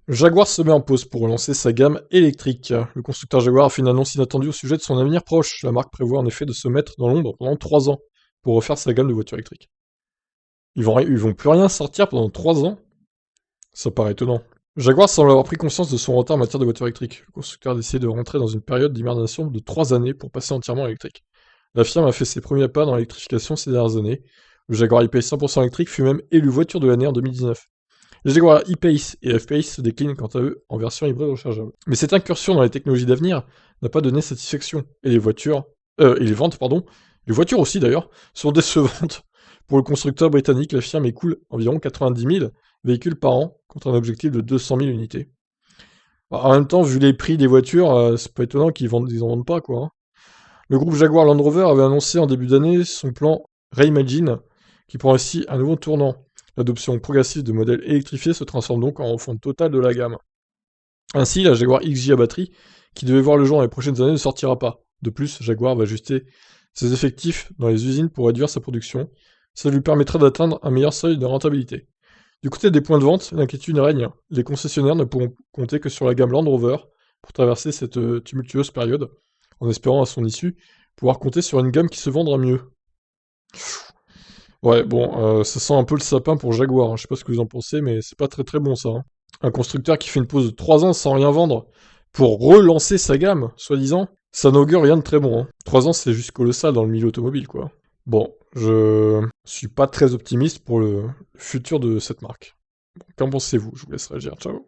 Jaguar se met en pause pour relancer sa gamme électrique. Le constructeur Jaguar a fait une annonce inattendue au sujet de son avenir proche. La marque prévoit en effet de se mettre dans l'ombre pendant 3 ans pour refaire sa gamme de voitures électriques. Ils vont plus rien sortir pendant 3 ans. Ça paraît étonnant. Jaguar semble avoir pris conscience de son retard en matière de voitures électriques. Le constructeur a décidé de rentrer dans une période d'hibernation de 3 années pour passer entièrement électrique. La firme a fait ses premiers pas dans l'électrification ces dernières années. Le Jaguar I-Pace 100% électrique fut même élu voiture de l'année en 2019. Les Jaguar E-Pace et F-Pace se déclinent quant à eux en version hybride rechargeable. Mais cette incursion dans les technologies d'avenir n'a pas donné satisfaction, et les ventes, pardon, les voitures aussi d'ailleurs, sont décevantes. Pour le constructeur britannique, la firme écoule environ 90 000 véhicules par an, contre un objectif de 200 000 unités. Bah, en même temps, vu les prix des voitures, c'est pas étonnant ils en vendent pas, quoi, hein. Le groupe Jaguar Land Rover avait annoncé en début d'année son plan Reimagine, qui prend ainsi un nouveau tournant. L'adoption progressive de modèles électrifiés se transforme donc en refonte totale de la gamme. Ainsi, la Jaguar XJ à batterie, qui devait voir le jour dans les prochaines années, ne sortira pas. De plus, Jaguar va ajuster ses effectifs dans les usines pour réduire sa production. Ça lui permettra d'atteindre un meilleur seuil de rentabilité. Du côté des points de vente, l'inquiétude règne. Les concessionnaires ne pourront compter que sur la gamme Land Rover pour traverser cette tumultueuse période, en espérant à son issue pouvoir compter sur une gamme qui se vendra mieux. Ouais, bon, ça sent un peu le sapin pour Jaguar, hein. Je sais pas ce que vous en pensez, mais c'est pas très très bon ça, hein. Un constructeur qui fait une pause de 3 ans sans rien vendre pour relancer sa gamme, soi-disant, ça n'augure rien de très bon, hein. 3 ans, c'est juste colossal dans le milieu automobile, quoi. Bon, je suis pas très optimiste pour le futur de cette marque. Qu'en pensez-vous? Je vous laisse réagir. Ciao.